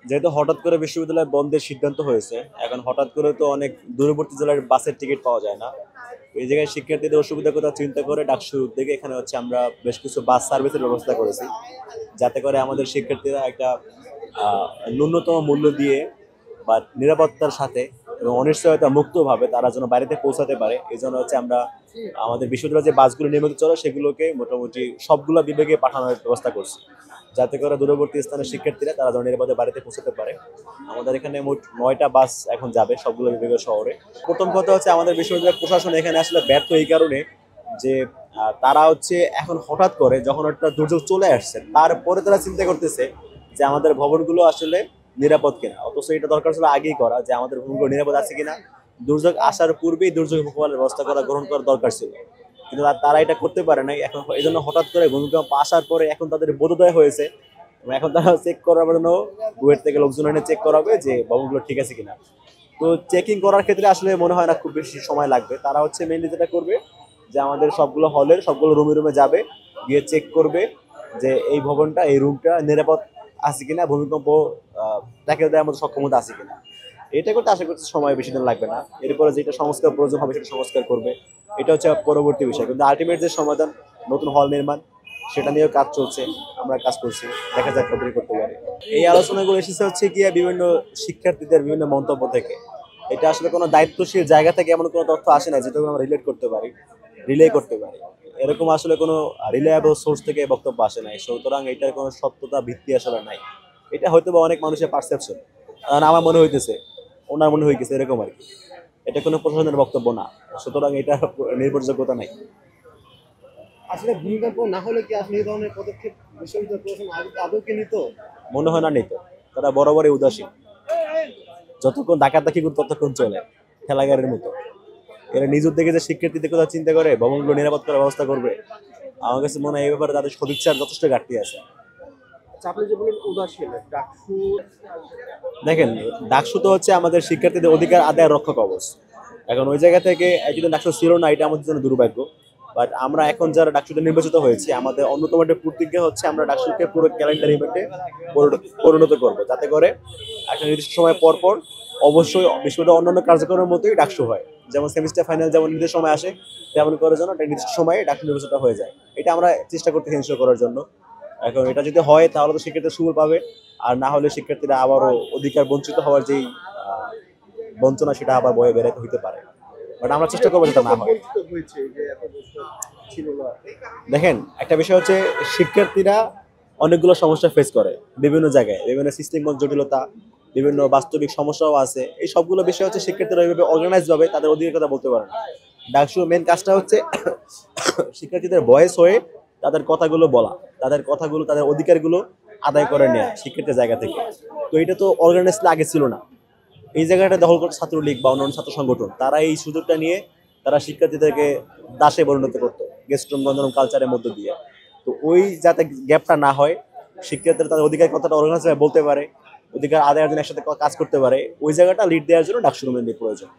যেহেতু হঠাৎ করে বিশ্ববিদ্যালয় বন্ধের সিদ্ধান্ত হয়েছে, এখন হঠাৎ করে তো অনেক দূরবর্তী জেলার বাসের টিকিট পাওয়া যায় না। এই জায়গায় শিক্ষার্থীদের অসুবিধার কথা চিন্তা করে ডাকসুর উদ্যোগে এখানে আমরা বেশ কিছু বাস সার্ভিসের ব্যবস্থা করেছি, যাতে করে আমাদের শিক্ষার্থীরা একটা ন্যূনতম মূল্য দিয়ে বা নিরাপত্তার সাথে এবং অনিশ্চয়তা মুক্তভাবে তারা যেন বাড়িতে পৌঁছাতে পারে। এই জন্য আমরা আমাদের বিশ্ববিদ্যালয়ের যে বাসগুলো নিয়মিত চলে সেগুলোকে মোটামুটি সবগুলো বিভাগে পাঠানোর ব্যবস্থা করছি, যাতে করে দূরবর্তী স্থানের শিক্ষার্থীরা তারা যেন নিরাপদে বাড়িতে পৌঁছাতে পারে। আমাদের এখানে মোট 9টা বাস এখন যাবে সবগুলো বিভাগীয় শহরে। প্রথম কথা আমাদের বিশ্ববিদ্যালয় প্রশাসন এখানে আসলে ব্যর্থ এই কারণে যে তারা এখন হঠাৎ করে যখন একটা দুর্যোগ চলে আসছে তারপরে তারা চিন্তা করতেছে যে আমাদের ভবনগুলো আসলে নিরাপদ কিনা, অথচ এটা দরকার ছিল আগেই করা, যে আমাদের ভবনগুলো নিরাপদ আছে কিনা দুর্যোগ আসার পূর্বেই দুর্যোগ মোকাবেলার ব্যবস্থা গ্রহণ করা দরকার ছিল। কিন্তু তারা এটা করতে পারে নাই। এখন এই জন্য হঠাৎ করে ভূমিকম্প আসার পরে এখন তাদের বোধোদয় হয়েছে এবং এখন তারা চেক করার জন্য বুয়েট থেকে লোকজন এনে চেক করাবে যে ভবনগুলো ঠিক আছে কিনা। তো চেকিং করার ক্ষেত্রে আসলে মনে হয় না খুব বেশি সময় লাগবে। তারা মেইনলি যেটা করবে যে আমাদের সবগুলো হলের সবগুলো রুমে রুমে যাবে, গিয়ে চেক করবে যে এই ভবনটা এই রুমটা নিরাপদ আছে কিনা, ভূমিকম্প ট্যাকেল দেওয়ার মতো সক্ষমতা আছে কিনা। এটা করতে আশা করছি সময় বেশি দিন লাগবে না। এরপরে যেটা সংস্কার প্রয়োজন হবে সেটা সংস্কার করবে, এটা পরবর্তী বিষয়। কিন্তু আলটিমেট যে সমাধান নতুন হল নির্মাণ, সেটা নিয়েও কাজ চলছে, আমরা কাজ করছি, দেখা যাক কতদিন করতে পারি। এই আলোচনাগুলো এসেছে গিয়ে বিভিন্ন শিক্ষার্থীদের বিভিন্ন মন্তব্য থেকে। এটা আসলে কোনো দায়িত্বশীল জায়গা থেকে এমন কোনো তথ্য আসে না যেটা আমরা রিলে করতে পারি। এরকম আসলে কোনো রিলায়েবল সোর্স থেকে বক্তব্য আসে নাই, সুতরাং এটার কোনো সত্যতা ভিত্তি আসলে নাই। এটা হয়তো বা অনেক মানুষের পারসেপশন, আমার মনে হইতেছে, ওনার মনে হয়ে গেছে এরকম আর কি। এটা কোনো প্রশাসনের বক্তব্য না, সুতরাং এটা নির্ভরযোগ্যতা নাই। আসলে ভূমিকম্প না হলে কি আসলে এই ধরনের পদক্ষেপ বিশ্ববিদ্যালয় প্রশাসন আদৌ কি নিত? মনে হয় না নিত। তারা বরাবরই উদাসীন, যতক্ষণ ডাকাডাকি করতে ততক্ষণ চলে, খেলাগারের মতো। এরা নিজ উদ্যোগে যে শিক্ষার্থীদের কথা চিন্তা করে ভবনগুলো নিরাপদ করার ব্যবস্থা করবে, আমার কাছে মনে হয় এই ব্যাপারে তাদের সদিচ্ছার যথেষ্ট ঘাটতি আছে। আচ্ছা, আপনি যে বলেন উদাসীন, ডাকসু দেখেন, ডাকসু তো আমাদের শিক্ষার্থীদের অধিকার আদায়ের রক্ষা কবচ। এখন ওই জায়গা থেকে একজন ডাকসু ছিল না, এটা আমাদের জন্য দুর্ভাগ্য। বাট আমরা এখন যারা ডাকসুতে নির্বাচিত হয়েছি, আমাদের অন্যতম একটা প্রতিজ্ঞা আমরা ডাকসুকে পুরো ক্যালেন্ডার ইভেন্টে পরিণত করব, যাতে করে একটা নির্দিষ্ট সময় পর পর অবশ্যই বিশ্ববিদ্যালয়ের অন্যান্য কার্যক্রমের মতোই ডাকসু হয়। যেমন সেমিস্টার ফাইনাল যেমন নির্দিষ্ট সময় আসে, তেমন করে যেন একটা নির্দিষ্ট সময়ে ডাকসু নির্বাচিত হয়ে যায়। এটা আমরা চেষ্টা করতে এনশিওর করার জন্য। এখন এটা যদি হয় তাহলে তো শিক্ষার্থীরা সুফল পাবে, আর না হলে শিক্ষার্থীরা আবারও অধিকার বঞ্চিত হওয়ার যেই বঞ্চনা, সেটা আবার বয়ে বেড়াতে হইতে পারে। বাট আমরা চেষ্টা করবো যেটা না হয়। হয়েছে যে এত বছর ছিল না। দেখেন, একটা বিষয় শিক্ষার্থীরা অনেকগুলো সমস্যা ফেস করে বিভিন্ন জায়গায়, বিভিন্ন সিস্টেমগত জটিলতা, বিভিন্ন বাস্তবিক সমস্যাও আছে। এই সবগুলো বিষয় শিক্ষার্থীরা ওইভাবে অর্গানাইজ ভাবে তাদের অধিকার কথা বলতে পারে না। ডাকসুর মেন কাজটা শিক্ষার্থীদের ভয়েস হয়ে তাদের কথাগুলো বলা, তাদের অধিকারগুলো আদায় করে নেওয়া শিক্ষার্থীর জায়গা থেকে। তো এটা তো অর্গানাইজলি আগে ছিল না। এই জায়গাটা দখল করতো ছাত্রলীগ বা অন্যান্য ছাত্র সংগঠন। তারা এই সুযোগটা নিয়ে তারা শিক্ষার্থীদেরকে দাসে পরিণত করতো গেস্ট রুম গঞ্জরুম কালচারের মধ্য দিয়ে। তো ওই যাতে গ্যাপটা না হয়, শিক্ষার্থীরা তাদের অধিকার কথাটা অর্গানাইজ বলতে পারে, অধিকার আদায়ের জন্য একসাথে কাজ করতে পারে, ওই জায়গাটা লিড দেওয়ার জন্য ডাকসু প্রয়োজন।